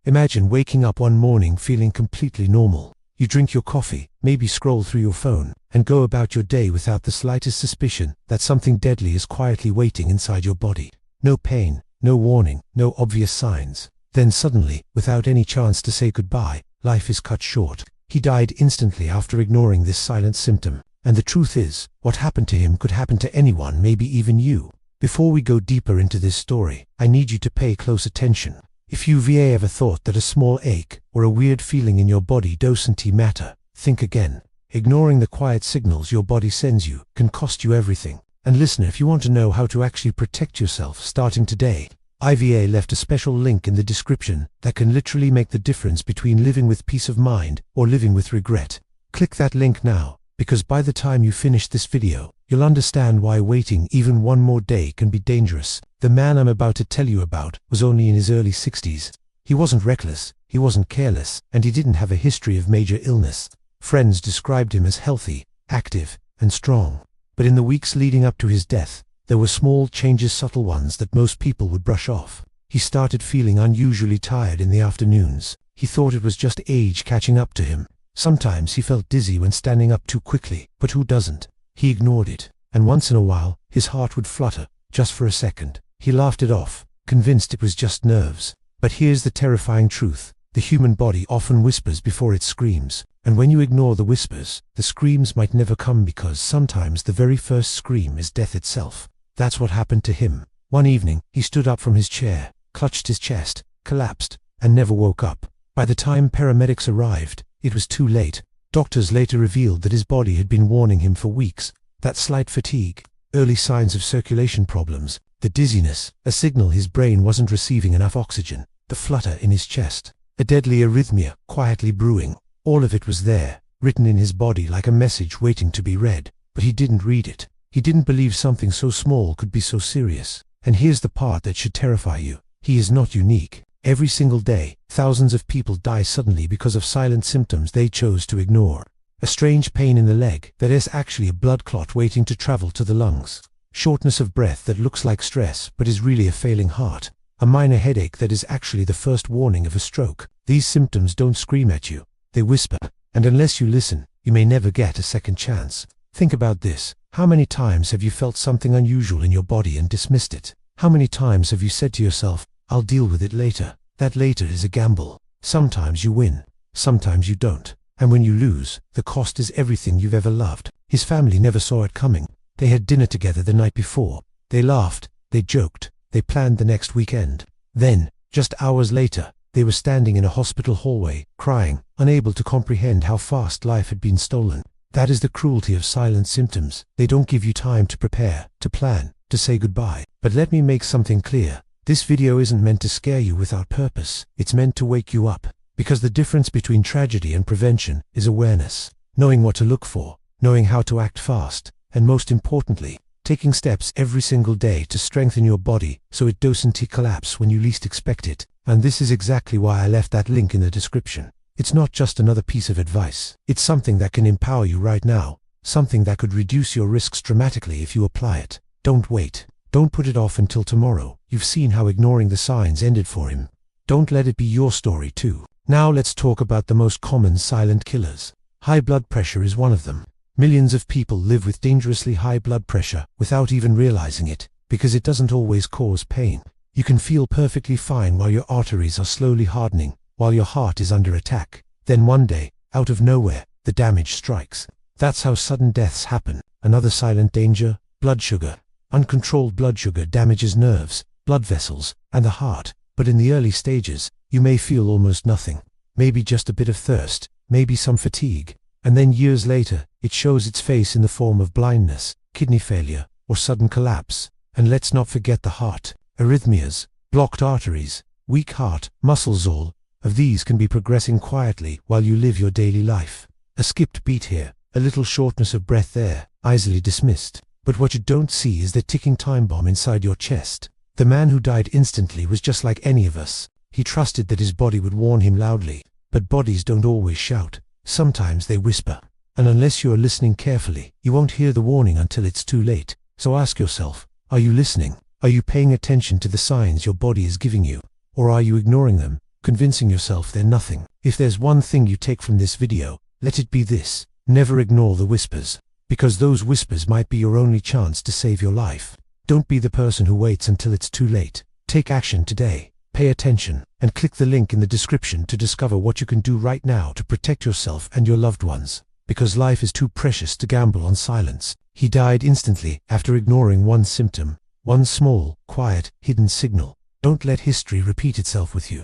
Imagine waking up one morning feeling completely normal. You drink your coffee, maybe scroll through your phone, and go about your day without the slightest suspicion that something deadly is quietly waiting inside your body. No pain, no warning, no obvious signs. Then suddenly, without any chance to say goodbye, life is cut short. He died instantly after ignoring this silent symptom. And the truth is, what happened to him could happen to anyone, maybe even you. Before we go deeper into this story, I need you to pay close attention. If you've ever thought that a small ache or a weird feeling in your body doesn't matter, think again. Ignoring the quiet signals your body sends you can cost you everything. And listener, if you want to know how to actually protect yourself starting today, I've left a special link in the description that can literally make the difference between living with peace of mind or living with regret. Click that link now, because by the time you finish this video, you'll understand why waiting even one more day can be dangerous. The man I'm about to tell you about was only in his early 60s. He wasn't reckless, he wasn't careless, and he didn't have a history of major illness. Friends described him as healthy, active, and strong. But in the weeks leading up to his death, there were small changes, subtle ones that most people would brush off. He started feeling unusually tired in the afternoons. He thought it was just age catching up to him. Sometimes he felt dizzy when standing up too quickly, but who doesn't? He ignored it, and once in a while, his heart would flutter, just for a second. He laughed it off, convinced it was just nerves. But here's the terrifying truth. The human body often whispers before it screams. And when you ignore the whispers, the screams might never come, because sometimes the very first scream is death itself. That's what happened to him. One evening, he stood up from his chair, clutched his chest, collapsed, and never woke up. By the time paramedics arrived, it was too late. Doctors later revealed that his body had been warning him for weeks. That slight fatigue, early signs of circulation problems, the dizziness, a signal his brain wasn't receiving enough oxygen, the flutter in his chest, a deadly arrhythmia quietly brewing. All of it was there, written in his body like a message waiting to be read. But he didn't read it. He didn't believe something so small could be so serious. And here's the part that should terrify you. He is not unique. Every single day, thousands of people die suddenly because of silent symptoms they chose to ignore. A strange pain in the leg that is actually a blood clot waiting to travel to the lungs. Shortness of breath that looks like stress but is really a failing heart. A minor headache that is actually the first warning of a stroke. These symptoms don't scream at you. They whisper. And unless you listen, you may never get a second chance. Think about this. How many times have you felt something unusual in your body and dismissed it? How many times have you said to yourself, I'll deal with it later? That later is a gamble. Sometimes you win, sometimes you don't. And when you lose, the cost is everything you've ever loved. His family never saw it coming. They had dinner together the night before. They laughed, they joked, they planned the next weekend. Then, just hours later, they were standing in a hospital hallway, crying, unable to comprehend how fast life had been stolen. That is the cruelty of silent symptoms. They don't give you time to prepare, to plan, to say goodbye. But let me make something clear. This video isn't meant to scare you without purpose. It's meant to wake you up. Because the difference between tragedy and prevention is awareness. Knowing what to look for, knowing how to act fast, and most importantly, taking steps every single day to strengthen your body so it doesn't collapse when you least expect it. And this is exactly why I left that link in the description. It's not just another piece of advice. It's something that can empower you right now. Something that could reduce your risks dramatically if you apply it. Don't wait. Don't put it off until tomorrow. You've seen how ignoring the signs ended for him. Don't let it be your story too. Now let's talk about the most common silent killers. High blood pressure is one of them. Millions of people live with dangerously high blood pressure without even realizing it, because it doesn't always cause pain. You can feel perfectly fine while your arteries are slowly hardening, while your heart is under attack. Then one day, out of nowhere, the damage strikes. That's how sudden deaths happen. Another silent danger, blood sugar. Uncontrolled blood sugar damages nerves, blood vessels, and the heart. But in the early stages, you may feel almost nothing. Maybe just a bit of thirst, maybe some fatigue. And then years later, it shows its face in the form of blindness, kidney failure, or sudden collapse. And let's not forget the heart. Arrhythmias, blocked arteries, weak heart, muscles, all of these can be progressing quietly while you live your daily life. A skipped beat here, a little shortness of breath there, easily dismissed. But what you don't see is the ticking time bomb inside your chest. The man who died instantly was just like any of us. He trusted that his body would warn him loudly. But bodies don't always shout. Sometimes they whisper. And unless you are listening carefully, you won't hear the warning until it's too late. So ask yourself, are you listening? Are you paying attention to the signs your body is giving you? Or are you ignoring them, convincing yourself they're nothing. If there's one thing you take from this video, let it be this: never ignore the whispers, because those whispers might be your only chance to save your life. Don't be the person who waits until it's too late. Take action today. Pay attention, and click the link in the description to discover what you can do right now to protect yourself and your loved ones, because life is too precious to gamble on silence. He died instantly after ignoring one symptom, one small, quiet, hidden signal. Don't let history repeat itself with you.